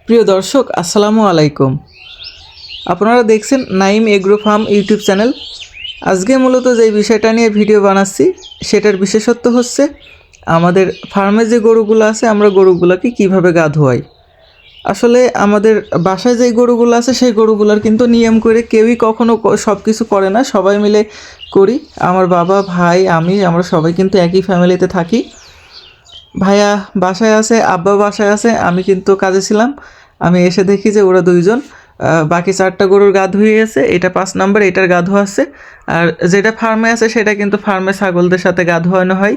প্রিয় দর্শক আসসালামু আলাইকুম। আপনারা দেখছেন Naim agro farm YouTube channel. আজকে মূলত যে বিষয়টা নিয়ে ভিডিও বানাচ্ছি সেটার বিশেষত্ব হচ্ছে আমাদের ফার্মে যে গরুগুলো আছে আমরা গরুগুলোকে কিভাবে গা ধোয়াই। আসলে আমাদের বাসায় যে গরুগুলো আছে সেই গরুগুলোর কিন্তু নিয়ম করে কেউই কখনো সব কিছু করে না, সবাই মিলে করি। আমার বাবা, ভাই, আমরা সবাই কিন্তু একই ফ্যামিলিতে থাকি। ভাইয়া বাসায় আছে, আব্বা বাসায় আছে, আমি কিন্তু কাজে ছিলাম। আমি এসে দেখি যে ওরা দুইজন বাকি 4টা গরুর গা ধুয়ে গেছে। এটা 5 নাম্বার, এটার গা ধোয়া আছে। আর যেটা ফার্মে আছে সেটা কিন্তু ফার্মে ছাগলদের সাথে গা ধোয়ানো হয়।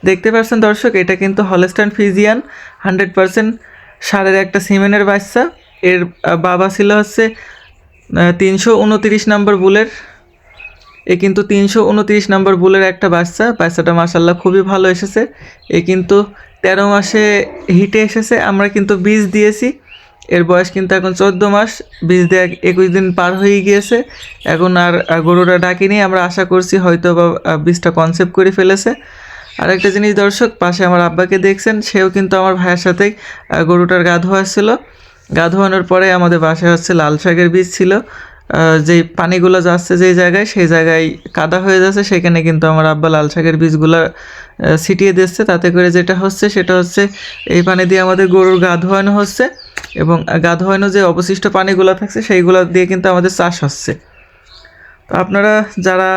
দেখতে পাচ্ছেন দর্শক, এটা কিন্তু হলস্টাইন ফ্রিজিয়ান 100% ষাঁড়ের একটা সিমেনের বাচ্চা। এর বাবা ছিল হচ্ছে 329 নাম্বার বুলের। এ কিন্তু 329 নম্বর বুলের একটা বাচ্চাটা মাশাল্লাহ খুবই ভালো এসেছে। এ কিন্তু 13 মাসে হিটে এসেছে। আমরা কিন্তু বীজ দিয়েছি। এর বয়স কিন্তু এখন 14 মাস, বীজ দিয়ে 21 দিন পার হয়ে গিয়েছে। এখন আর গরুটা ডাকিনি, আমরা আশা করছি হয়তো বা বীজটা কনসেপ্ট করে ফেলেছে। আর একটা জিনিস দর্শক, পাশে আমার আব্বাকে দেখছেন, সেও কিন্তু আমার ভাইয়ের সাথেই গরুটার গা ধোয়াচ্ছিল। গা ধোয়ানোর পরে আমাদের বাসায় হচ্ছে লাল শাকের বীজ ছিল। যেই পানিগুলো যাচ্ছে যেই জায়গায়, সেই জায়গায় কাদা হয়ে যাচ্ছে, সেখানে কিন্তু আমার আব্বা লাল শাকের বীজগুলো ছিটিয়ে দিচ্ছে। তাতে করে যেটা হচ্ছে সেটা হচ্ছে এই পানি দিয়ে আমাদের গরুর গা ধোয়ানো হচ্ছে, এবং গা ধোয়ানো যে অবশিষ্ট পানিগুলো থাকছে সেইগুলো দিয়ে কিন্তু আমাদের চাষ হচ্ছে। তো আপনারা যারা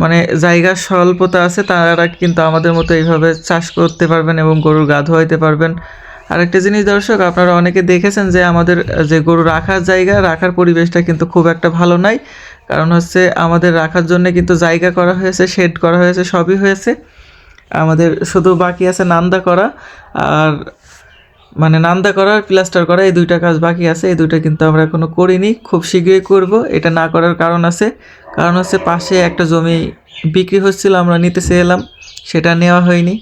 মানে জায়গার স্বল্পতা আছে তারা কিন্তু আমাদের মতো এইভাবে চাষ করতে পারবেন এবং গরুর গা ধোয়াইতে পারবেন। আরেকটা জিনিস দর্শক, আপনারা অনেকে দেখেছেন যে আমাদের যে গরু রাখার জায়গা, রাখার পরিবেশটা কিন্তু খুব একটা ভালো নয়। কারণ হচ্ছে আমাদের রাখার জন্য কিন্তু জায়গা করা হয়েছে, শেড করা হয়েছে, সবই হয়েছে। আমাদের শুধু বাকি আছে নান্দা করা, আর নান্দা করা আর প্লাস্টার করা, এই দুইটা কাজ বাকি আছে। এই দুইটা কিন্তু আমরা এখনও করিনি, খুব শীঘ্রই করব। এটা না করার কারণ আছে, কারণ হচ্ছে পাশে একটা জমি বিক্রি হচ্ছিল, আমরা নিতে চেয়েলাম, সেটা নেওয়া হয়নি।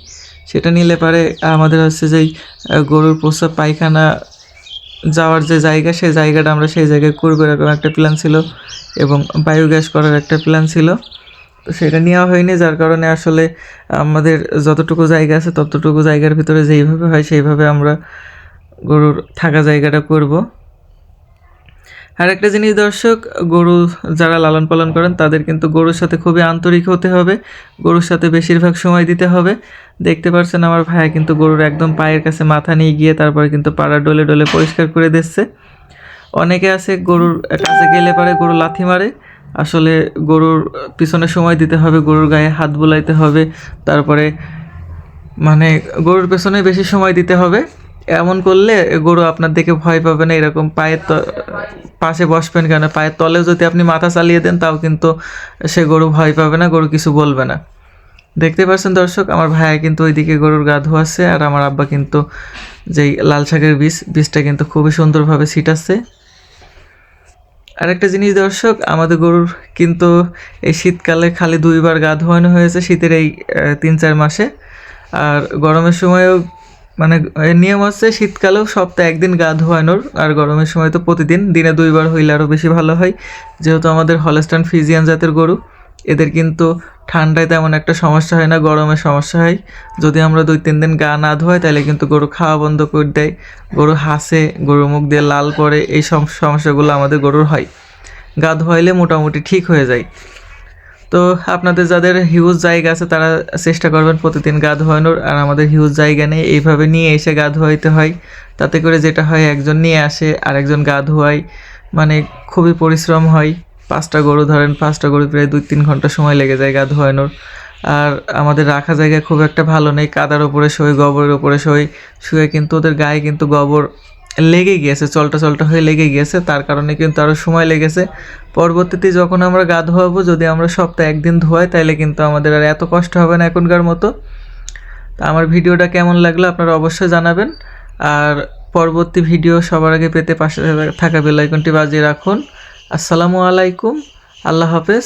সেটা নিলে পারে আমাদের হচ্ছে যেই গরুর প্রস্রাব পায়খানা যাওয়ার যে জায়গা, সেই জায়গাটা আমরা সেই জায়গায় করবো, এরকম একটা প্ল্যান ছিল, এবং বায়োগ্যাস করার একটা প্ল্যান ছিল। তো সেটা নেওয়া হয়নি, যার কারণে আসলে আমাদের যতটুকু জায়গা আছে ততটুকু জায়গার ভিতরে যেইভাবে হয় সেইভাবে আমরা গরুর থাকা জায়গাটা করব। আর একটা জিনিস দর্শক, গরু যারা লালন পালন করেন তাদের কিন্তু গরুর সাথে খুবই আন্তরিক হতে হবে, গরুর সাথে বেশিরভাগ সময় দিতে হবে। দেখতে পাচ্ছেন আমার ভাইয়া কিন্তু গরুর একদম পায়ের কাছে মাথা নিয়ে গিয়ে তারপরে কিন্তু পাড়া ডলে ডলে পরিষ্কার করে দিচ্ছে। অনেকে আছে গরুর কাছে গেলে পারে গরু লাথি মারে। আসলে গরুর পিছনে সময় দিতে হবে, গরুর গায়ে হাত বুলাইতে হবে, তারপরে গরুর পেছনে বেশি সময় দিতে হবে। এমন করলে গরু আপনার দেখে ভয় পাবে না। এরকম পাশে বসবেন কেন, পায়ের তলেও যদি আপনি মাথা চালিয়ে দেন তাও কিন্তু সে গরু ভয় পাবে না, গরু কিছু বলবে না। দেখতে পাচ্ছেন দর্শক, আমার ভাইয়া কিন্তু ওইদিকে গরুর গা ধোয়াচ্ছে, আর আমার আব্বা কিন্তু যেই লাল শাকের বীজটা কিন্তু খুবই সুন্দরভাবে ছিটাচ্ছে। আরেকটা জিনিস দর্শক, আমাদের গরুর কিন্তু এই শীতকালে খালি 2বার গা ধোয়ানো হয়েছে, শীতের এই 3-4 মাসে। আর গরমের সময়ও নিয়ম হচ্ছে শীতকালেও সপ্তাহে 1 দিন গা ধোয়ানোর, আর গরমের সময় তো প্রতিদিন, দিনে 2বার হইলে আরও বেশি ভালো হয়। যেহেতু আমাদের হলস্টাইন ফ্রিজিয়ান জাতের গরু, এদের কিন্তু ঠান্ডায় তেমন একটা সমস্যা হয় না, গরমে সমস্যা হয়। যদি আমরা 2-3 দিন গা না ধোয়াই তাহলে কিন্তু গরু খাওয়া বন্ধ করে দেয়, গরু হাসে, গরুর মুখ দিয়ে লাল পড়ে, এই সমস্যাগুলো আমাদের গরুর হয়। গা ধোয়াইলে মোটামুটি ঠিক হয়ে যায়। তো আপনাদের যাদের হিউজ জায়গা আছে তারা চেষ্টা করবেন প্রতিদিন গা ধোয়ানোর। আর আমাদের হিউজ জায়গা নেই, এইভাবে নিয়ে এসে গা ধোয়াইতে হয়। তাতে করে যেটা হয়, একজন নিয়ে আসে আর একজন গা ধোয়ায়, খুবই পরিশ্রম হয়। 5টা গরু ধরেন, 5টা গরু প্রায় 2-3 ঘন্টা সময় লেগে যায় গা ধোয়ানোর। আর আমাদের রাখা জায়গা খুব একটা ভালো নেই, কাদার ওপরে শোয়, গোবরের ওপরে শুয়ে কিন্তু ওদের গায়ে কিন্তু গোবর লেগে গিয়েছে, চলটা হয়ে লেগে গিয়েছে, তার কারণে কিন্তু আরও সময় লেগেছে। পরবর্তীতে যখন আমরা গা ধোয়াবো, যদি আমরা সপ্তাহে 1 দিন ধোয়াই তাহলে কিন্তু আমাদের আর এত কষ্ট হবে না এখনকার মতো। তা আমার ভিডিওটা কেমন লাগলো আপনারা অবশ্যই জানাবেন। আর পরবর্তী ভিডিও সবার আগে পেতে পাশে থাকা বেল আইকনটি বাজিয়ে রাখুন। আসসালামু আলাইকুম, আল্লাহ হাফেজ।